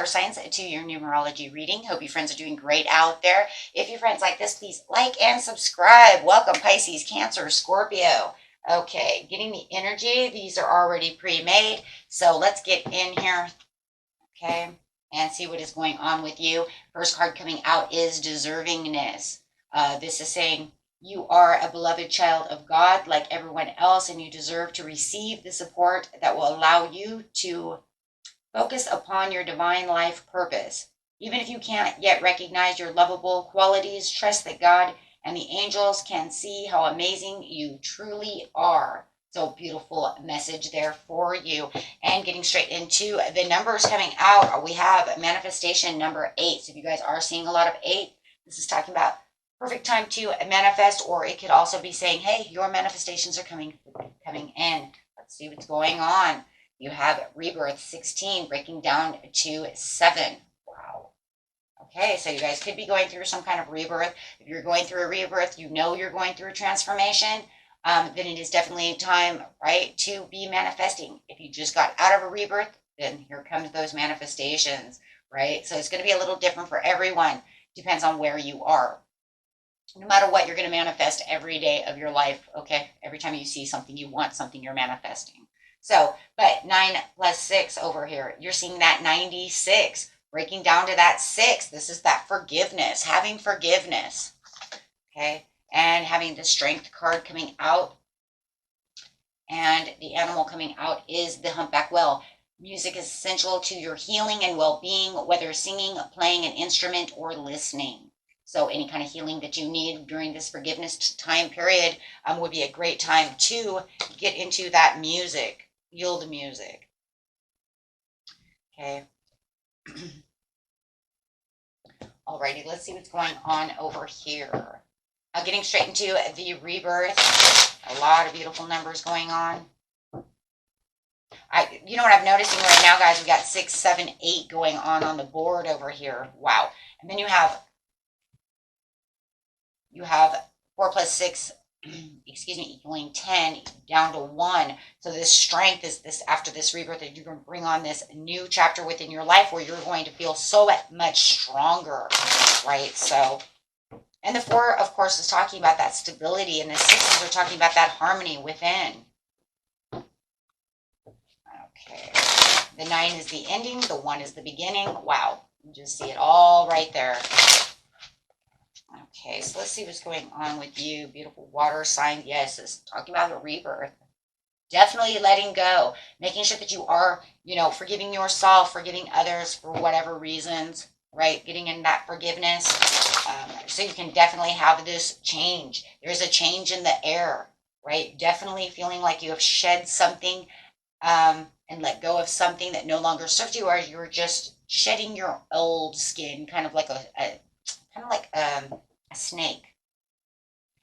fire signs to your numerology reading. Hope you friends are doing great out there. If your friends like this, please like and subscribe. Welcome, Pisces, Cancer, Scorpio. Okay, getting the energy. These are already pre-made. So let's get in here, okay, and see what is going on with you. First card coming out is deservingness. This is saying you are a beloved child of God like everyone else, and you deserve to receive the support that will allow you to focus upon your divine life purpose. Even if you can't yet recognize your lovable qualities, trust that God and the angels can see how amazing you truly are. So beautiful message there for you. And getting straight into the numbers coming out, we have manifestation number 8. So if you guys are seeing a lot of 8, this is talking about perfect time to manifest, or it could also be saying, hey, your manifestations are coming in. Let's see what's going on. You have rebirth 16 breaking down to 7. Wow. Okay, so you guys could be going through some kind of rebirth. If you're going through a rebirth, you know you're going through a transformation, then it is definitely time, right, to be manifesting. If you just got out of a rebirth, then here comes those manifestations, right? So it's going to be a little different for everyone. Depends on where you are. No matter what, you're going to manifest every day of your life, okay? Every time you see something you want, something you're manifesting. So, but 9 plus 6 over here, you're seeing that 96, breaking down to that 6. This is that forgiveness, having forgiveness, okay? And having the strength card coming out. And the animal coming out is the humpback whale. Music is essential to your healing and well-being, whether singing, playing an instrument, or listening. So any kind of healing that you need during this forgiveness time period would be a great time to get into that music. Feel the music. Okay. Alrighty, let's see what's going on over here. Getting straight into the rebirth. A lot of beautiful numbers going on. You know what I'm noticing right now, guys? We got 6, 7, 8 going on the board over here. Wow. And then you have 4 plus 6, excuse me, equaling 10 down to 1. So this strength is this, after this rebirth, that you're going to bring on this new chapter within your life where you're going to feel so much stronger, right? So, and the 4, of course, is talking about that stability, and the 6s are talking about that harmony within. Okay. The 9 is the ending. The 1 is the beginning. Wow. You just see it all right there. Okay, so let's see what's going on with you. Beautiful water sign. Yes, it's talking about a rebirth. Definitely letting go. Making sure that you are, forgiving yourself, forgiving others for whatever reasons, right? Getting in that forgiveness. So you can definitely have this change. There's a change in the air, right? Definitely feeling like you have shed something and let go of something that no longer serves you, or you're just shedding your old skin, kind of like a snake.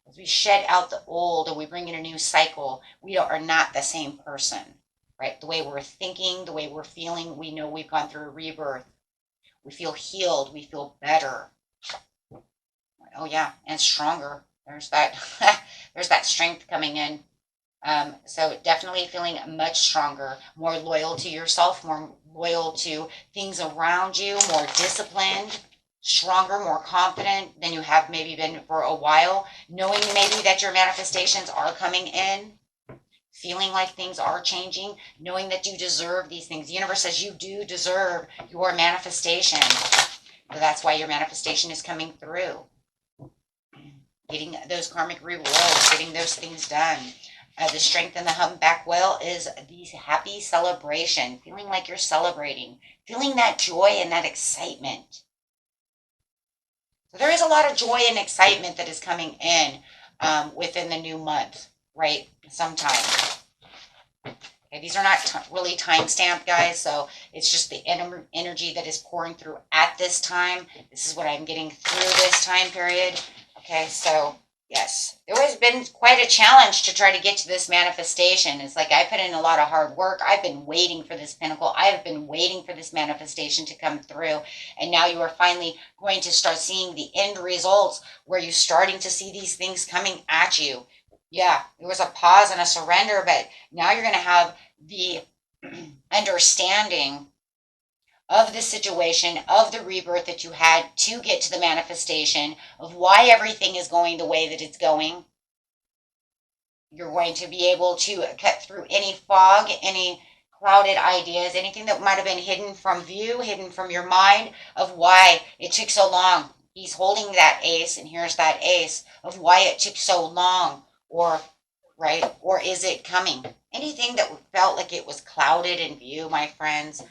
As we shed out the old and we bring in a new cycle, we are not the same person, right? The way we're thinking, the way we're feeling, we know we've gone through a rebirth. We feel healed. We feel better. Oh yeah, and stronger. There's that. There's that strength coming in. So definitely feeling much stronger, more loyal to yourself, more loyal to things around you, more disciplined, stronger, more confident than you have maybe been for a while, knowing maybe that your manifestations are coming in, feeling like things are changing, knowing that you deserve these things. The universe says you do deserve your manifestation. So that's why your manifestation is coming through. Getting those karmic rewards, getting those things done. The strength in the humpback whale is the happy celebration, feeling like you're celebrating, feeling that joy and that excitement. So there is a lot of joy and excitement that is coming in within the new month, right? Sometime. Okay, these are not really time-stamped, guys, so it's just the energy that is pouring through at this time. This is what I'm getting through this time period. Okay, so yes, it has been quite a challenge to try to get to this manifestation. It's like I put in a lot of hard work. I've been waiting for this pinnacle. I have been waiting for this manifestation to come through. And now you are finally going to start seeing the end results where you're starting to see these things coming at you. Yeah, there was a pause and a surrender, but now you're going to have the understanding of the situation, of the rebirth that you had to get to the manifestation, of why everything is going the way that it's going. You're going to be able to cut through any fog, any clouded ideas, anything that might have been hidden from view, hidden from your mind, of why it took so long. He's holding that ace, and here's that ace of why it took so long, or right, or is it coming? Anything that felt like it was clouded in view, my friends,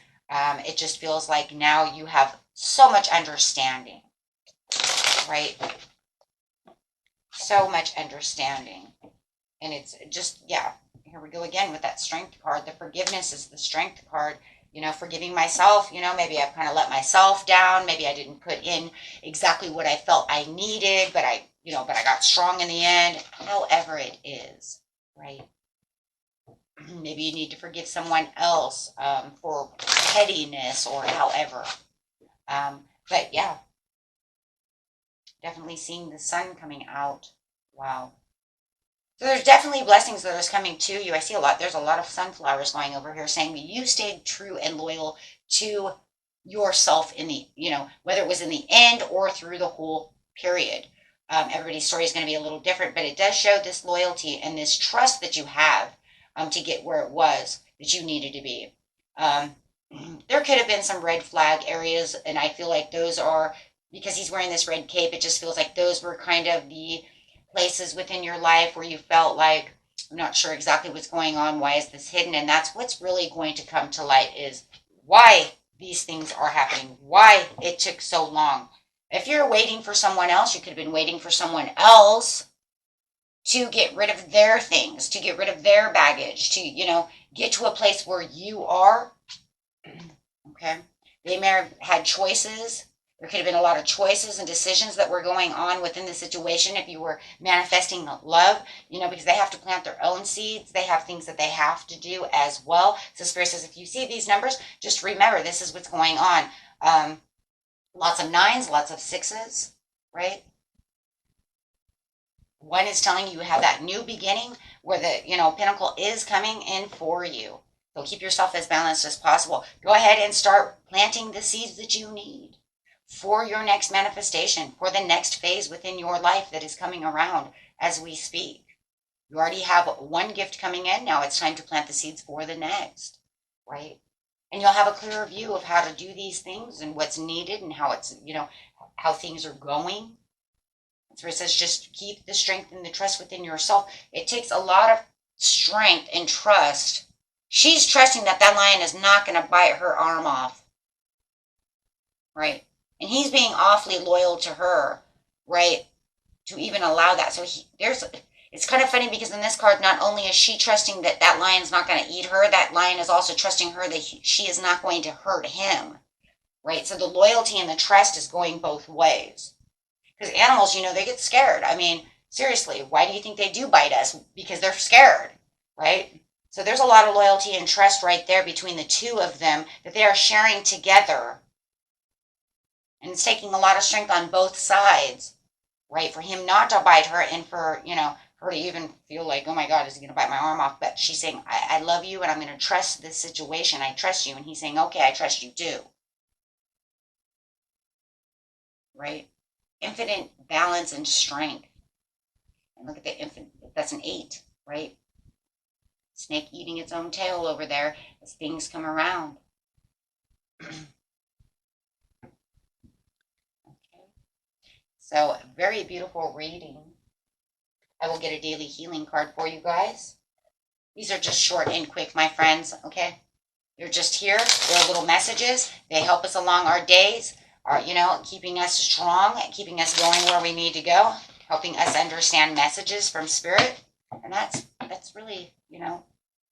it just feels like now you have so much understanding, right? So much understanding. And it's just, yeah, here we go again with that strength card. The forgiveness is the strength card. Forgiving myself, maybe I've kind of let myself down. Maybe I didn't put in exactly what I felt I needed, but I got strong in the end. However it is, right? Maybe you need to forgive someone else for pettiness or however. But yeah, definitely seeing the sun coming out. Wow. So there's definitely blessings that are coming to you. I see there's a lot of sunflowers going over here saying that you stayed true and loyal to yourself in the, whether it was in the end or through the whole period. Everybody's story is going to be a little different, but it does show this loyalty and this trust that you have to get where it was that you needed to be. There could have been some red flag areas, and I feel like those are, because he's wearing this red cape, it just feels like those were kind of the places within your life where you felt like, I'm not sure exactly what's going on, why is this hidden? And that's what's really going to come to light, is why these things are happening, why it took so long. If you're waiting for someone else, you could have been waiting for someone else to get rid of their things, to get rid of their baggage, to, get to a place where you are. Okay. They may have had choices. There could have been a lot of choices and decisions that were going on within the situation if you were manifesting love, because they have to plant their own seeds. They have things that they have to do as well. So Spirit says, if you see these numbers, just remember this is what's going on. Lots of 9s, lots of 6s, right? 1 is telling you have that new beginning where the, pinnacle is coming in for you. So keep yourself as balanced as possible. Go ahead and start planting the seeds that you need for your next manifestation, for the next phase within your life that is coming around as we speak. You already have one gift coming in. Now it's time to plant the seeds for the next, right? And you'll have a clearer view of how to do these things and what's needed and how it's, how things are going. That's where it says just keep the strength and the trust within yourself. It takes a lot of strength and trust. She's trusting that lion is not going to bite her arm off, right? And he's being awfully loyal to her, right? To even allow that. So it's kind of funny because in this card, not only is she trusting that lion's not going to eat her, that lion is also trusting her that she is not going to hurt him, right? So the loyalty and the trust is going both ways. Because animals, they get scared. I mean, seriously, why do you think they do bite us? Because they're scared, right? So there's a lot of loyalty and trust right there between the two of them that they are sharing together. And it's taking a lot of strength on both sides, right? For him not to bite her and for, her to even feel like, oh my God, is he going to bite my arm off? But she's saying, I love you and I'm going to trust this situation. I trust you. And he's saying, okay, I trust you too. Right? Infinite balance and strength. And look at the infinite, that's an 8, right? Snake eating its own tail over there as things come around. So, very beautiful reading. I will get a daily healing card for you guys. These are just short and quick, my friends, okay? They're just here. They're little messages. They help us along our days, keeping us strong, keeping us going where we need to go, helping us understand messages from Spirit. And that's really,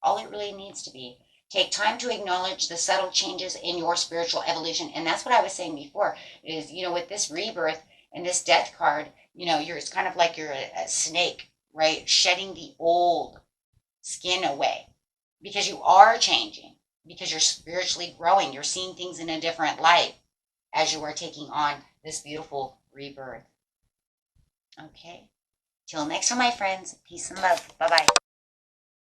all it really needs to be. Take time to acknowledge the subtle changes in your spiritual evolution. And that's what I was saying before, is, with this rebirth, and this death card, it's kind of like you're a snake, right? Shedding the old skin away because you are changing, because you're spiritually growing. You're seeing things in a different light as you are taking on this beautiful rebirth. Okay. Till next time, my friends. Peace and love. Bye-bye.